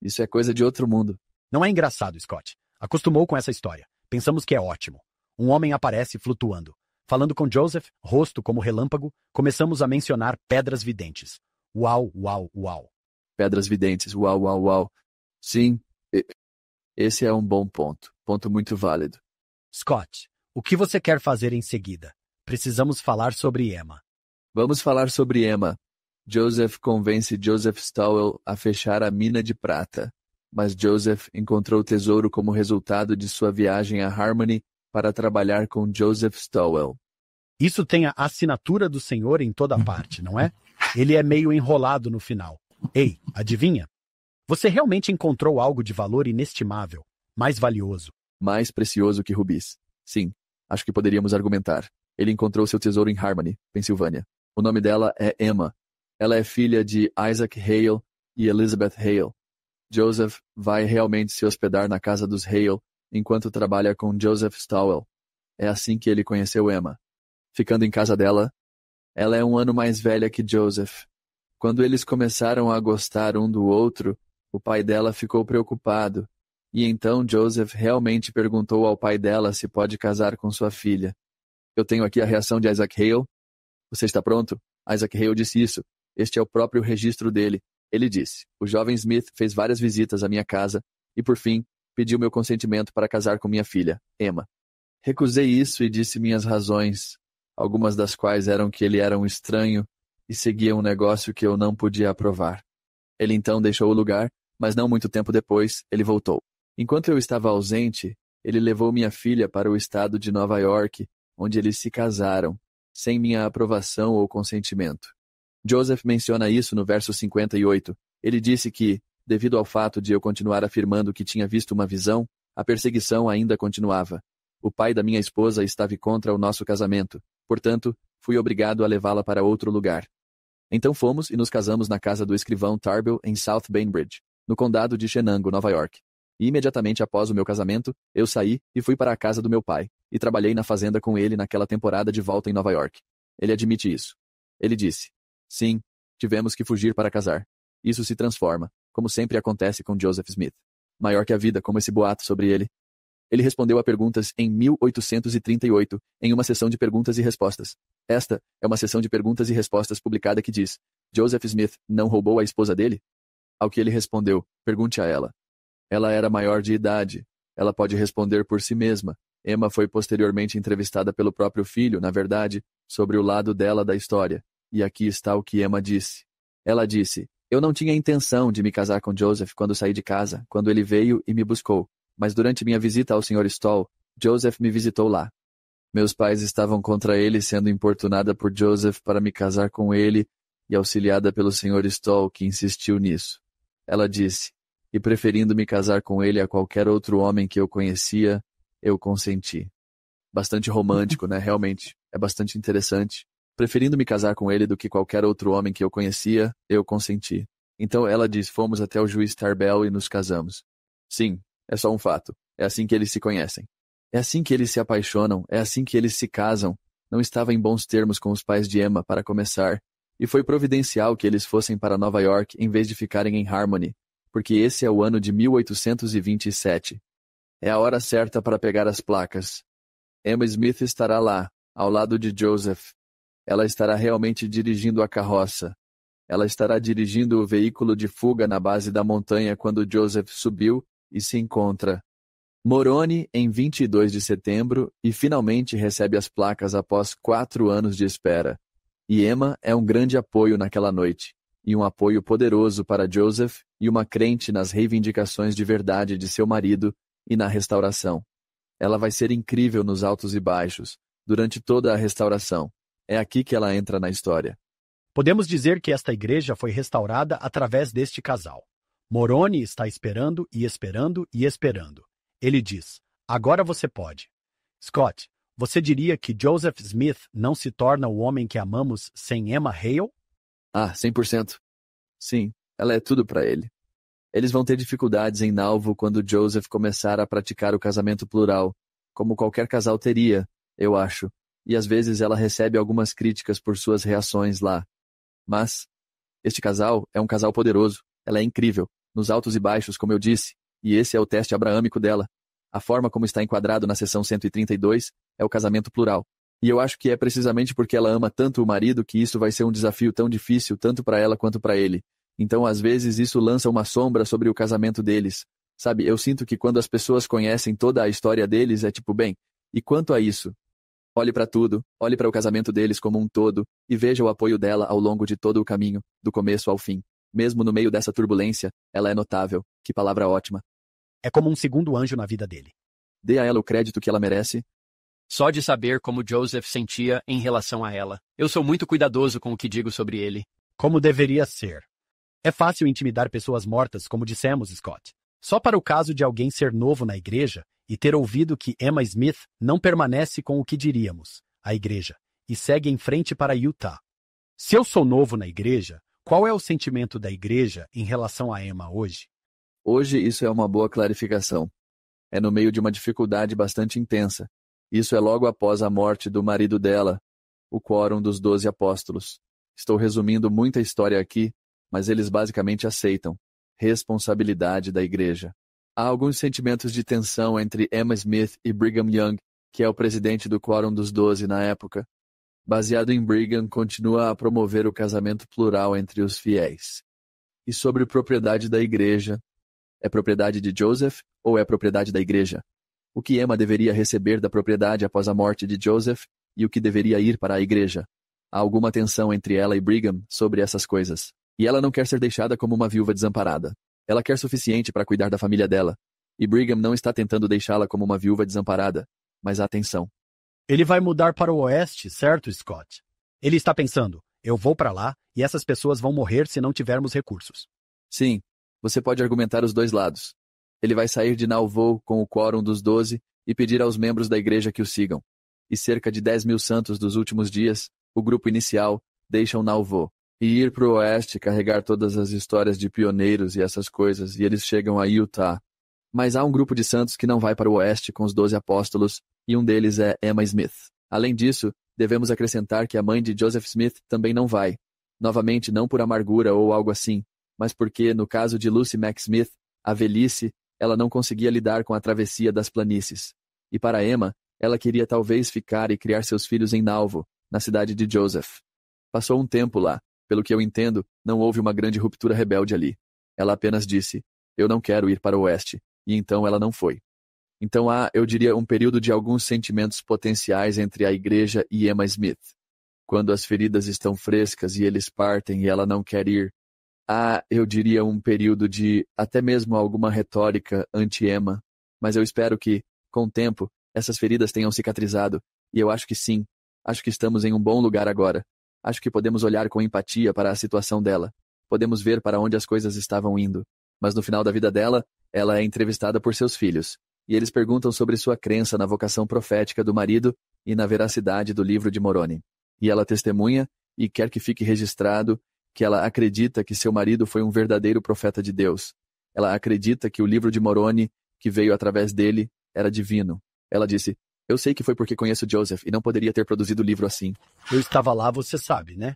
Isso é coisa de outro mundo. Não é engraçado, Scott. Acostumou com essa história. Pensamos que é ótimo. Um homem aparece flutuando. Falando com Joseph, rosto como relâmpago, começamos a mencionar pedras videntes. Uau, uau, uau. Pedras videntes, uau, uau, uau. Sim, esse é um bom ponto. Ponto muito válido. Scott, o que você quer fazer em seguida? Precisamos falar sobre Emma. Vamos falar sobre Emma. Joseph convence Joseph Stowell a fechar a mina de prata. Mas Joseph encontrou tesouro como resultado de sua viagem a Harmony para trabalhar com Joseph Stowell. Isso tem a assinatura do senhor em toda parte, não é? Ele é meio enrolado no final. Ei, adivinha? Você realmente encontrou algo de valor inestimável, mais valioso. Mais precioso que rubis. Sim, acho que poderíamos argumentar. Ele encontrou seu tesouro em Harmony, Pensilvânia. O nome dela é Emma. Ela é filha de Isaac Hale e Elizabeth Hale. Joseph vai realmente se hospedar na casa dos Hale enquanto trabalha com Joseph Stowell. É assim que ele conheceu Emma. Ficando em casa dela, ela é um ano mais velha que Joseph. Quando eles começaram a gostar um do outro, o pai dela ficou preocupado. E então Joseph realmente perguntou ao pai dela se pode casar com sua filha. Eu tenho aqui a reação de Isaac Hale. Você está pronto? Isaac Hale disse isso. Este é o próprio registro dele. Ele disse, o jovem Smith fez várias visitas à minha casa e, por fim, pediu meu consentimento para casar com minha filha, Emma. Recusei isso e disse minhas razões, algumas das quais eram que ele era um estranho e seguia um negócio que eu não podia aprovar. Ele então deixou o lugar, mas não muito tempo depois, ele voltou. Enquanto eu estava ausente, ele levou minha filha para o estado de Nova York, onde eles se casaram, sem minha aprovação ou consentimento. Joseph menciona isso no verso 58. Ele disse que, devido ao fato de eu continuar afirmando que tinha visto uma visão, a perseguição ainda continuava. O pai da minha esposa estava contra o nosso casamento, portanto, fui obrigado a levá-la para outro lugar. Então fomos e nos casamos na casa do escrivão Tarbell em South Bainbridge, no condado de Shenango, Nova York. E imediatamente após o meu casamento, eu saí e fui para a casa do meu pai, e trabalhei na fazenda com ele naquela temporada de volta em Nova York. Ele admite isso. Ele disse, sim, tivemos que fugir para casar. Isso se transforma, como sempre acontece com Joseph Smith. Maior que a vida, como esse boato sobre ele. Ele respondeu a perguntas em 1838, em uma sessão de perguntas e respostas. Esta é uma sessão de perguntas e respostas publicada que diz, Joseph Smith não roubou a esposa dele? Ao que ele respondeu, pergunte a ela. Ela era maior de idade. Ela pode responder por si mesma. Emma foi posteriormente entrevistada pelo próprio filho, na verdade, sobre o lado dela da história. E aqui está o que Emma disse. Ela disse, eu não tinha intenção de me casar com Joseph quando saí de casa, quando ele veio e me buscou. Mas durante minha visita ao Sr. Stoll, Joseph me visitou lá. Meus pais estavam contra ele, sendo importunada por Joseph para me casar com ele e auxiliada pelo Sr. Stoll, que insistiu nisso. Ela disse, e preferindo me casar com ele a qualquer outro homem que eu conhecia, eu consenti. Bastante romântico, né? Realmente. É bastante interessante. Preferindo me casar com ele do que qualquer outro homem que eu conhecia, eu consenti. Então ela diz, fomos até o juiz Tarbell e nos casamos. Sim, é só um fato. É assim que eles se conhecem. É assim que eles se apaixonam, é assim que eles se casam. Não estava em bons termos com os pais de Emma, para começar. E foi providencial que eles fossem para Nova York em vez de ficarem em Harmony, porque esse é o ano de 1827. É a hora certa para pegar as placas. Emma Smith estará lá, ao lado de Joseph. Ela estará realmente dirigindo a carroça. Ela estará dirigindo o veículo de fuga na base da montanha quando Joseph subiu e se encontra Moroni em 22 de setembro e finalmente recebe as placas após 4 anos de espera. E Emma é um grande apoio naquela noite, e um apoio poderoso para Joseph e uma crente nas reivindicações de verdade de seu marido e na restauração. Ela vai ser incrível nos altos e baixos, durante toda a restauração. É aqui que ela entra na história. Podemos dizer que esta igreja foi restaurada através deste casal. Moroni está esperando e esperando e esperando. Ele diz, agora você pode. Scott, você diria que Joseph Smith não se torna o homem que amamos sem Emma Hale? 100%. Sim, ela é tudo para ele. Eles vão ter dificuldades em Nauvoo quando Joseph começar a praticar o casamento plural, como qualquer casal teria, eu acho, e às vezes ela recebe algumas críticas por suas reações lá. Mas, este casal é um casal poderoso, ela é incrível, nos altos e baixos, como eu disse, e esse é o teste abraâmico dela. A forma como está enquadrado na seção 132 é o casamento plural. E eu acho que é precisamente porque ela ama tanto o marido que isso vai ser um desafio tão difícil tanto para ela quanto para ele. Então, às vezes, isso lança uma sombra sobre o casamento deles. Sabe, eu sinto que quando as pessoas conhecem toda a história deles, é tipo, bem, e quanto a isso? Olhe para tudo, olhe para o casamento deles como um todo, e veja o apoio dela ao longo de todo o caminho, do começo ao fim. Mesmo no meio dessa turbulência, ela é notável. Que palavra ótima. É como um segundo anjo na vida dele. Dê a ela o crédito que ela merece. Só de saber como Joseph sentia em relação a ela. Eu sou muito cuidadoso com o que digo sobre ele. Como deveria ser. É fácil intimidar pessoas mortas, como dissemos, Scott. Só para o caso de alguém ser novo na igreja e ter ouvido que Emma Smith não permanece com o que diríamos, a igreja, e segue em frente para Utah. Se eu sou novo na igreja, qual é o sentimento da igreja em relação a Emma hoje? Hoje isso é uma boa clarificação. É no meio de uma dificuldade bastante intensa. Isso é logo após a morte do marido dela, o quórum dos 12 apóstolos. Estou resumindo muita história aqui, mas eles basicamente aceitam. Responsabilidade da igreja. Há alguns sentimentos de tensão entre Emma Smith e Brigham Young, que é o presidente do quórum dos 12 na época. Baseado em Brigham, continua a promover o casamento plural entre os fiéis. E sobre propriedade da igreja, é propriedade de Joseph ou é propriedade da igreja? O que Emma deveria receber da propriedade após a morte de Joseph e o que deveria ir para a igreja? Há alguma tensão entre ela e Brigham sobre essas coisas. E ela não quer ser deixada como uma viúva desamparada. Ela quer suficiente para cuidar da família dela. E Brigham não está tentando deixá-la como uma viúva desamparada. Mas há tensão. Ele vai mudar para o oeste, certo, Scott? Ele está pensando, eu vou para lá e essas pessoas vão morrer se não tivermos recursos. Sim, você pode argumentar os dois lados. Ele vai sair de Nauvoo com o quórum dos 12 e pedir aos membros da igreja que o sigam. E cerca de 10.000 santos dos últimos dias, o grupo inicial, deixam Nauvoo. E ir para o oeste carregar todas as histórias de pioneiros e essas coisas, e eles chegam a Utah. Mas há um grupo de santos que não vai para o oeste com os 12 apóstolos, e um deles é Emma Smith. Além disso, devemos acrescentar que a mãe de Joseph Smith também não vai. Novamente, não por amargura ou algo assim, mas porque, no caso de Lucy Mack Smith, a velhice, ela não conseguia lidar com a travessia das planícies. E para Emma, ela queria talvez ficar e criar seus filhos em Nauvoo, na cidade de Joseph. Passou um tempo lá. Pelo que eu entendo, não houve uma grande ruptura rebelde ali. Ela apenas disse, eu não quero ir para o oeste, e então ela não foi. Então há, eu diria, um período de alguns sentimentos potenciais entre a igreja e Emma Smith. Quando as feridas estão frescas e eles partem e ela não quer ir, há, eu diria, um período de até mesmo alguma retórica anti-Emma. Mas eu espero que, com o tempo, essas feridas tenham cicatrizado, e eu acho que sim. Acho que estamos em um bom lugar agora. Acho que podemos olhar com empatia para a situação dela. Podemos ver para onde as coisas estavam indo. Mas no final da vida dela, ela é entrevistada por seus filhos. E eles perguntam sobre sua crença na vocação profética do marido e na veracidade do livro de Moroni. E ela testemunha, e quer que fique registrado, que ela acredita que seu marido foi um verdadeiro profeta de Deus. Ela acredita que o livro de Moroni, que veio através dele, era divino. Ela disse, eu sei que foi porque conheço Joseph e não poderia ter produzido o livro assim. Eu estava lá, você sabe, né?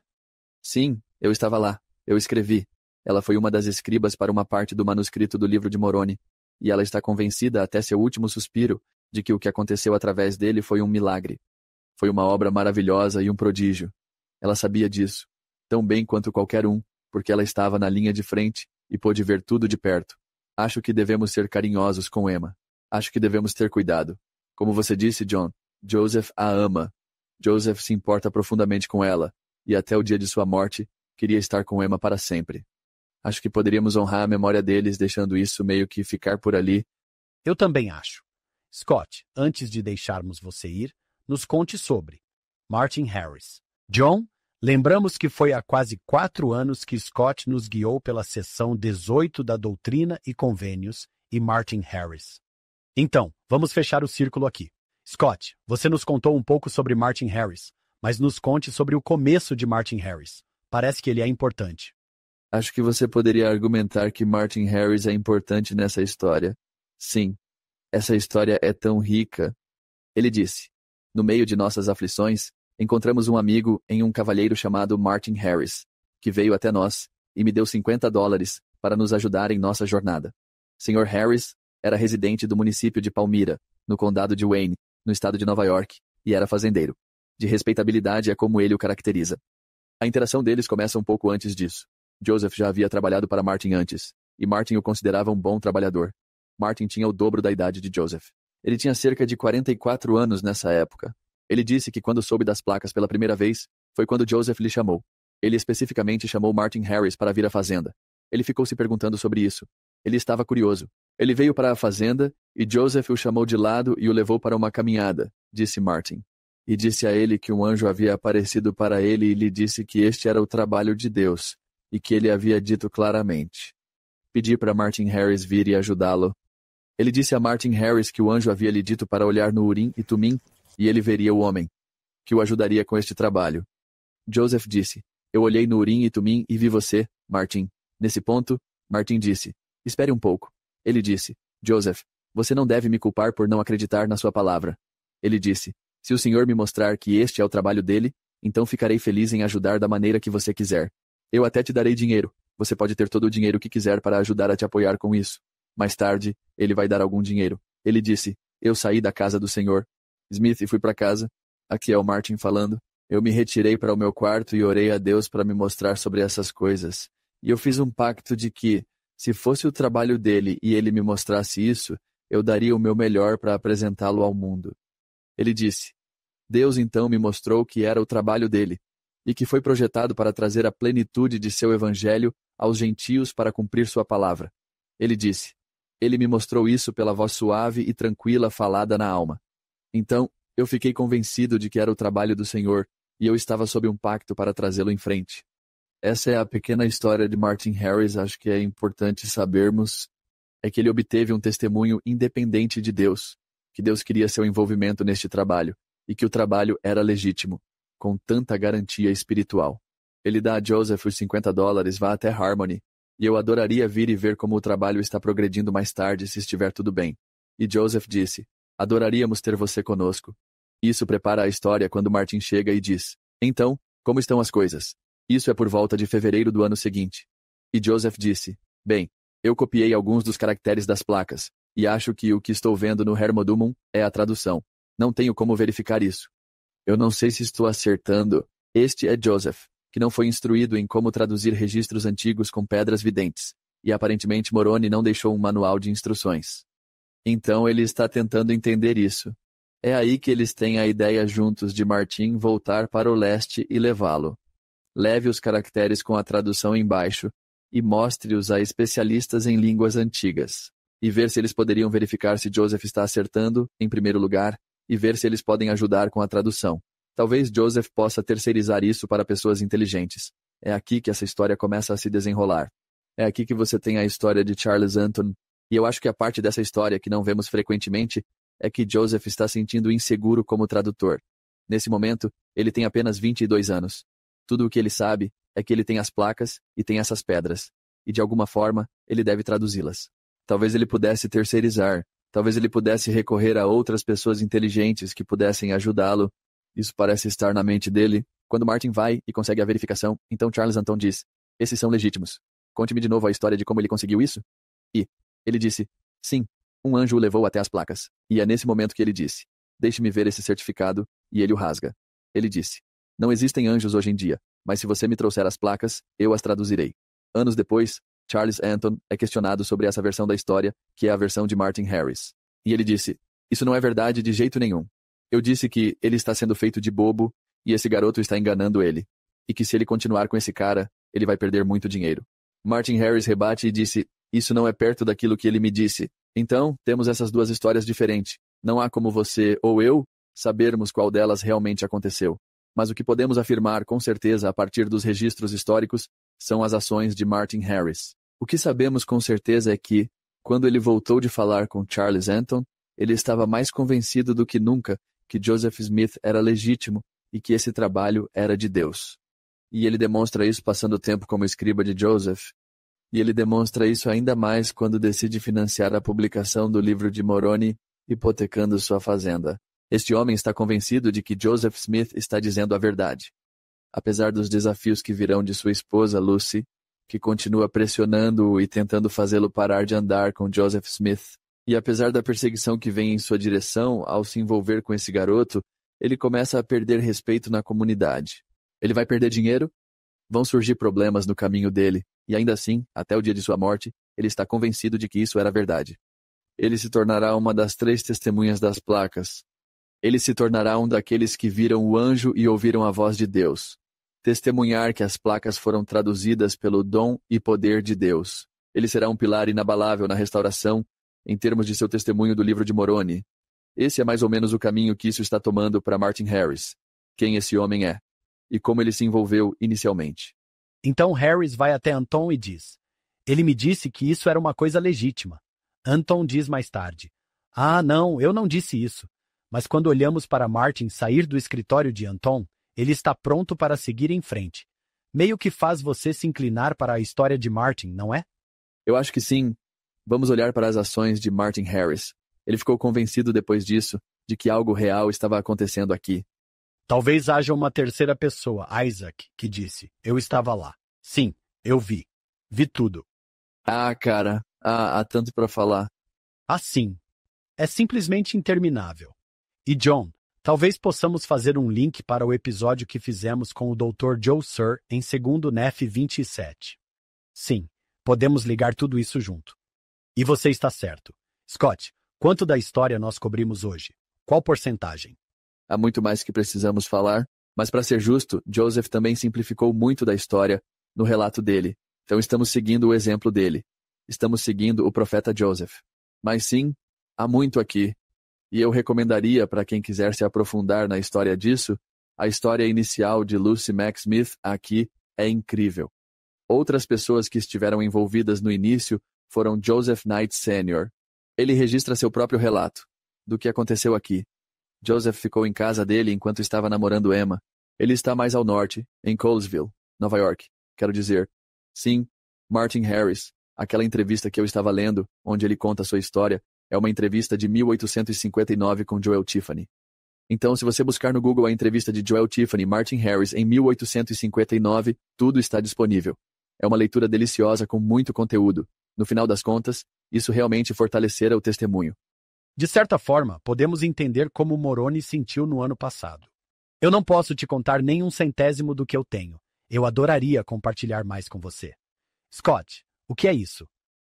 Sim, eu estava lá. Eu escrevi. Ela foi uma das escribas para uma parte do manuscrito do livro de Moroni. E ela está convencida até seu último suspiro de que o que aconteceu através dele foi um milagre. Foi uma obra maravilhosa e um prodígio. Ela sabia disso, tão bem quanto qualquer um, porque ela estava na linha de frente e pôde ver tudo de perto. Acho que devemos ser carinhosos com Emma. Acho que devemos ter cuidado. Como você disse, John, Joseph a ama. Joseph se importa profundamente com ela, e até o dia de sua morte, queria estar com Emma para sempre. Acho que poderíamos honrar a memória deles deixando isso meio que ficar por ali. Eu também acho. Scott, antes de deixarmos você ir, nos conte sobre Martin Harris. John, lembramos que foi há quase 4 anos que Scott nos guiou pela seção 18 da Doutrina e Convênios e Martin Harris. Então, vamos fechar o círculo aqui. Scott, você nos contou um pouco sobre Martin Harris, mas nos conte sobre o começo de Martin Harris. Parece que ele é importante. Acho que você poderia argumentar que Martin Harris é importante nessa história. Sim, essa história é tão rica. Ele disse: no meio de nossas aflições, encontramos um amigo em um cavalheiro chamado Martin Harris, que veio até nós e me deu $50 para nos ajudar em nossa jornada. Sr. Harris era residente do município de Palmyra, no condado de Wayne, no estado de Nova York, e era fazendeiro. De respeitabilidade é como ele o caracteriza. A interação deles começa um pouco antes disso. Joseph já havia trabalhado para Martin antes, e Martin o considerava um bom trabalhador. Martin tinha o dobro da idade de Joseph. Ele tinha cerca de 44 anos nessa época. Ele disse que quando soube das placas pela primeira vez, foi quando Joseph lhe chamou. Ele especificamente chamou Martin Harris para vir à fazenda. Ele ficou se perguntando sobre isso. Ele estava curioso. Ele veio para a fazenda, e Joseph o chamou de lado e o levou para uma caminhada, disse Martin. E disse a ele que um anjo havia aparecido para ele e lhe disse que este era o trabalho de Deus, e que ele havia dito claramente. Pedi para Martin Harris vir e ajudá-lo. Ele disse a Martin Harris que o anjo havia lhe dito para olhar no Urim e Tumim, e ele veria o homem, que o ajudaria com este trabalho. Joseph disse: eu olhei no Urim e Tumim e vi você, Martin. Nesse ponto, Martin disse: espere um pouco. Ele disse: Joseph, você não deve me culpar por não acreditar na sua palavra. Ele disse: se o Senhor me mostrar que este é o trabalho dele, então ficarei feliz em ajudar da maneira que você quiser. Eu até te darei dinheiro. Você pode ter todo o dinheiro que quiser para ajudar a te apoiar com isso. Mais tarde, ele vai dar algum dinheiro. Ele disse: eu saí da casa do Senhor Smith e fui para casa. Aqui é o Martin falando. Eu me retirei para o meu quarto e orei a Deus para me mostrar sobre essas coisas. E eu fiz um pacto de que, se fosse o trabalho dele e ele me mostrasse isso, eu daria o meu melhor para apresentá-lo ao mundo. Ele disse: Deus então me mostrou que era o trabalho dele, e que foi projetado para trazer a plenitude de seu evangelho aos gentios para cumprir sua palavra. Ele disse: ele me mostrou isso pela voz suave e tranquila falada na alma. Então, eu fiquei convencido de que era o trabalho do Senhor, e eu estava sob um pacto para trazê-lo em frente. Essa é a pequena história de Martin Harris. Acho que é importante sabermos é que ele obteve um testemunho independente de Deus, que Deus queria seu envolvimento neste trabalho, e que o trabalho era legítimo, com tanta garantia espiritual. Ele dá a Joseph os $50, vá até Harmony, e eu adoraria vir e ver como o trabalho está progredindo mais tarde se estiver tudo bem. E Joseph disse: adoraríamos ter você conosco. Isso prepara a história quando Martin chega e diz: então, como estão as coisas? Isso é por volta de fevereiro do ano seguinte. E Joseph disse: bem, eu copiei alguns dos caracteres das placas, e acho que o que estou vendo no Hermodumum é a tradução. Não tenho como verificar isso. Eu não sei se estou acertando. Este é Joseph, que não foi instruído em como traduzir registros antigos com pedras videntes, e aparentemente Moroni não deixou um manual de instruções. Então ele está tentando entender isso. É aí que eles têm a ideia juntos de Martin voltar para o leste e levá-lo. Leve os caracteres com a tradução embaixo e mostre-os a especialistas em línguas antigas, e ver se eles poderiam verificar se Joseph está acertando, em primeiro lugar, e ver se eles podem ajudar com a tradução. Talvez Joseph possa terceirizar isso para pessoas inteligentes. É aqui que essa história começa a se desenrolar. É aqui que você tem a história de Charles Anton, e eu acho que a parte dessa história que não vemos frequentemente é que Joseph está sentindo inseguro como tradutor. Nesse momento, ele tem apenas 22 anos. Tudo o que ele sabe é que ele tem as placas e tem essas pedras, e de alguma forma, ele deve traduzi-las. Talvez ele pudesse terceirizar, talvez ele pudesse recorrer a outras pessoas inteligentes que pudessem ajudá-lo. Isso parece estar na mente dele. Quando Martin vai e consegue a verificação, então Charles Anton diz: esses são legítimos. Conte-me de novo a história de como ele conseguiu isso? E ele disse: sim, um anjo o levou até as placas. E é nesse momento que ele disse: "Deixe-me ver esse certificado", e ele o rasga. Ele disse: "Não existem anjos hoje em dia, mas se você me trouxer as placas, eu as traduzirei." Anos depois, Charles Anton é questionado sobre essa versão da história, que é a versão de Martin Harris. E ele disse: "Isso não é verdade de jeito nenhum. Eu disse que ele está sendo feito de bobo e esse garoto está enganando ele. E que se ele continuar com esse cara, ele vai perder muito dinheiro." Martin Harris rebate e disse: "Isso não é perto daquilo que ele me disse. Então, temos essas duas histórias diferentes. Não há como você ou eu sabermos qual delas realmente aconteceu. Mas o que podemos afirmar com certeza a partir dos registros históricos são as ações de Martin Harris. O que sabemos com certeza é que, quando ele voltou de falar com Charles Anton, ele estava mais convencido do que nunca que Joseph Smith era legítimo e que esse trabalho era de Deus. E ele demonstra isso passando tempo como escriba de Joseph. E ele demonstra isso ainda mais quando decide financiar a publicação do livro de Moroni, hipotecando sua fazenda. Este homem está convencido de que Joseph Smith está dizendo a verdade. Apesar dos desafios que virão de sua esposa, Lucy, que continua pressionando-o e tentando fazê-lo parar de andar com Joseph Smith, e apesar da perseguição que vem em sua direção ao se envolver com esse garoto, ele começa a perder respeito na comunidade. Ele vai perder dinheiro? Vão surgir problemas no caminho dele, e ainda assim, até o dia de sua morte, ele está convencido de que isso era verdade. Ele se tornará uma das 3 testemunhas das placas. Ele se tornará um daqueles que viram o anjo e ouviram a voz de Deus. Testemunhar que as placas foram traduzidas pelo dom e poder de Deus. Ele será um pilar inabalável na restauração, em termos de seu testemunho do livro de Moroni. Esse é mais ou menos o caminho que isso está tomando para Martin Harris. Quem esse homem é. E como ele se envolveu inicialmente. Então Harris vai até Anton e diz: "Ele me disse que isso era uma coisa legítima." Anton diz mais tarde: "Ah, não, eu não disse isso." Mas quando olhamos para Martin sair do escritório de Anton, ele está pronto para seguir em frente. Meio que faz você se inclinar para a história de Martin, não é? Eu acho que sim. Vamos olhar para as ações de Martin Harris. Ele ficou convencido depois disso, de que algo real estava acontecendo aqui. Talvez haja uma terceira pessoa, Isaac, que disse: "Eu estava lá." Sim, eu vi. Vi tudo. Ah, cara, há tanto para falar. Assim. É simplesmente interminável. E John, talvez possamos fazer um link para o episódio que fizemos com o Dr. Joe Sir em 2 Nef 27. Sim, podemos ligar tudo isso junto. E você está certo. Scott, quanto da história nós cobrimos hoje? Qual porcentagem? Há muito mais que precisamos falar, mas para ser justo, Joseph também simplificou muito da história no relato dele. Então estamos seguindo o exemplo dele. Estamos seguindo o profeta Joseph. Mas sim, há muito aqui. E eu recomendaria para quem quiser se aprofundar na história disso, a história inicial de Lucy Mack Smith aqui é incrível. Outras pessoas que estiveram envolvidas no início foram Joseph Knight Sr. Ele registra seu próprio relato do que aconteceu aqui. Joseph ficou em casa dele enquanto estava namorando Emma. Ele está mais ao norte, em Colesville, Nova York. Quero dizer, sim, Martin Harris, aquela entrevista que eu estava lendo, onde ele conta sua história, é uma entrevista de 1859 com Joel Tiffany. Então, se você buscar no Google a entrevista de Joel Tiffany e Martin Harris em 1859, tudo está disponível. É uma leitura deliciosa com muito conteúdo. No final das contas, isso realmente fortalecera o testemunho. De certa forma, podemos entender como Moroni sentiu no ano passado. Eu não posso te contar nem 1/100º do que eu tenho. Eu adoraria compartilhar mais com você. Scott, o que é isso?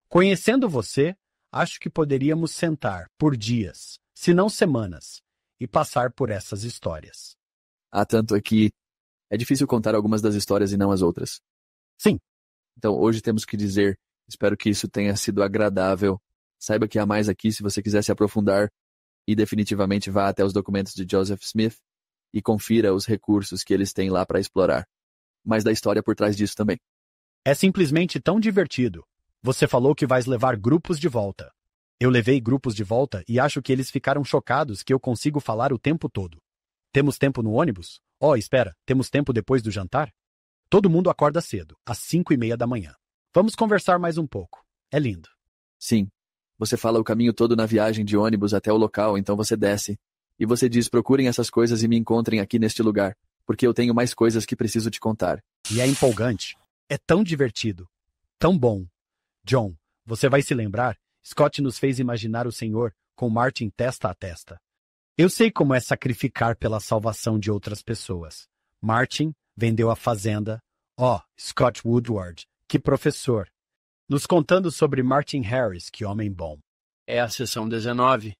Conhecendo você, acho que poderíamos sentar por dias, se não semanas, e passar por essas histórias. Há tanto aqui. É difícil contar algumas das histórias e não as outras. Sim. Então, hoje temos que dizer, espero que isso tenha sido agradável. Saiba que há mais aqui se você quiser se aprofundar e definitivamente vá até os documentos de Joseph Smith e confira os recursos que eles têm lá para explorar. Mas da história por trás disso também. É simplesmente tão divertido. Você falou que vais levar grupos de volta. Eu levei grupos de volta e acho que eles ficaram chocados que eu consigo falar o tempo todo. Temos tempo no ônibus? Oh, espera, temos tempo depois do jantar? Todo mundo acorda cedo, às 5:30 da manhã. Vamos conversar mais um pouco. É lindo. Sim. Você fala o caminho todo na viagem de ônibus até o local, então você desce. E você diz, procurem essas coisas e me encontrem aqui neste lugar, porque eu tenho mais coisas que preciso te contar. E é empolgante. É tão divertido. Tão bom. John, você vai se lembrar, Scott nos fez imaginar o Senhor com Martin testa a testa. Eu sei como é sacrificar pela salvação de outras pessoas. Martin vendeu a fazenda. Scott Woodward, que professor. Nos contando sobre Martin Harris, que homem bom. É a sessão 19.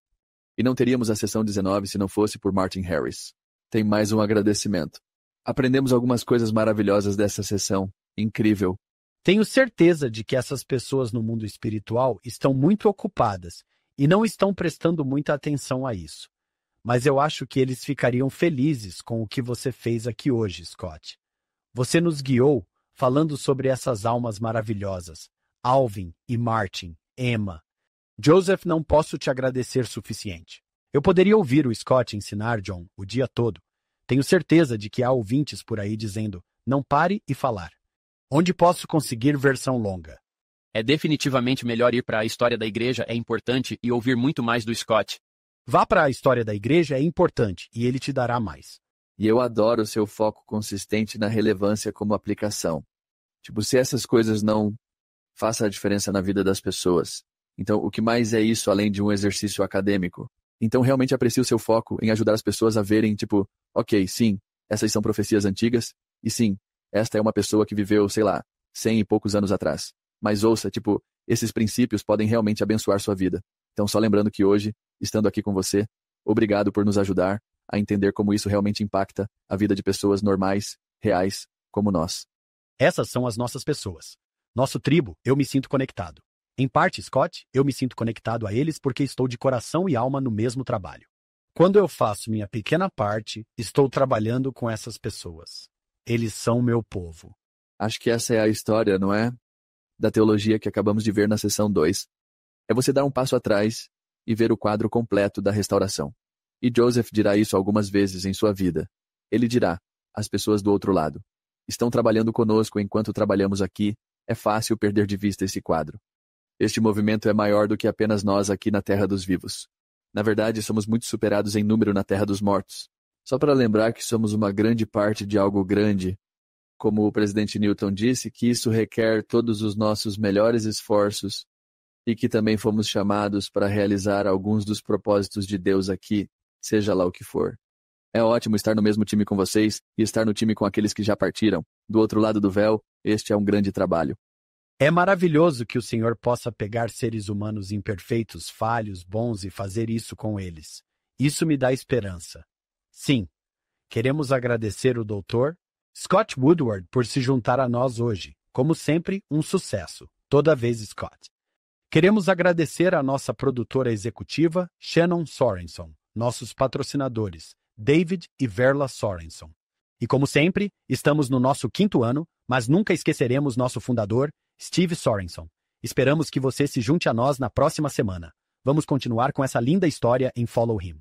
E não teríamos a sessão 19 se não fosse por Martin Harris. Tem mais um agradecimento. Aprendemos algumas coisas maravilhosas dessa sessão. Incrível. Tenho certeza de que essas pessoas no mundo espiritual estão muito ocupadas e não estão prestando muita atenção a isso. Mas eu acho que eles ficariam felizes com o que você fez aqui hoje, Scott. Você nos guiou falando sobre essas almas maravilhosas. Alvin e Martin, Emma. Joseph, não posso te agradecer suficiente. Eu poderia ouvir o Scott ensinar John o dia todo. Tenho certeza de que há ouvintes por aí dizendo, não pare e falar. Onde posso conseguir versão longa? É definitivamente melhor ir para a história da igreja, é importante, e ouvir muito mais do Scott. Vá para a história da igreja, é importante, e ele te dará mais. E eu adoro seu foco consistente na relevância como aplicação. Se essas coisas não façam a diferença na vida das pessoas, então o que mais é isso além de um exercício acadêmico? Então realmente aprecio seu foco em ajudar as pessoas a verem, ok, sim, essas são profecias antigas, e sim, esta é uma pessoa que viveu, 100 e poucos anos atrás. Mas ouça, esses princípios podem realmente abençoar sua vida. Então só lembrando que hoje, estando aqui com você, obrigado por nos ajudar a entender como isso realmente impacta a vida de pessoas normais, reais, como nós. Essas são as nossas pessoas. Nosso tribo, eu me sinto conectado. Em parte, Scott, eu me sinto conectado a eles porque estou de coração e alma no mesmo trabalho. Quando eu faço minha pequena parte, estou trabalhando com essas pessoas. Eles são meu povo. Acho que essa é a história, não é? Da teologia que acabamos de ver na sessão 2. É você dar um passo atrás e ver o quadro completo da restauração. E Joseph dirá isso algumas vezes em sua vida. Ele dirá, as pessoas do outro lado estão trabalhando conosco enquanto trabalhamos aqui, é fácil perder de vista esse quadro. Este movimento é maior do que apenas nós aqui na Terra dos Vivos. Na verdade, somos muito superados em número na Terra dos Mortos. Só para lembrar que somos uma grande parte de algo grande. Como o presidente Newton disse, que isso requer todos os nossos melhores esforços e que também fomos chamados para realizar alguns dos propósitos de Deus aqui, seja lá o que for. É ótimo estar no mesmo time com vocês e estar no time com aqueles que já partiram. Do outro lado do véu, este é um grande trabalho. É maravilhoso que o Senhor possa pegar seres humanos imperfeitos, falhos, bons e fazer isso com eles. Isso me dá esperança. Sim, queremos agradecer o Dr. Scott Woodward por se juntar a nós hoje. Como sempre, um sucesso. Toda vez, Scott. Queremos agradecer a nossa produtora executiva, Shannon Sorenson, nossos patrocinadores, David e Verla Sorenson. E como sempre, estamos no nosso 5º ano, mas nunca esqueceremos nosso fundador, Steve Sorenson. Esperamos que você se junte a nós na próxima semana. Vamos continuar com essa linda história em Follow Him.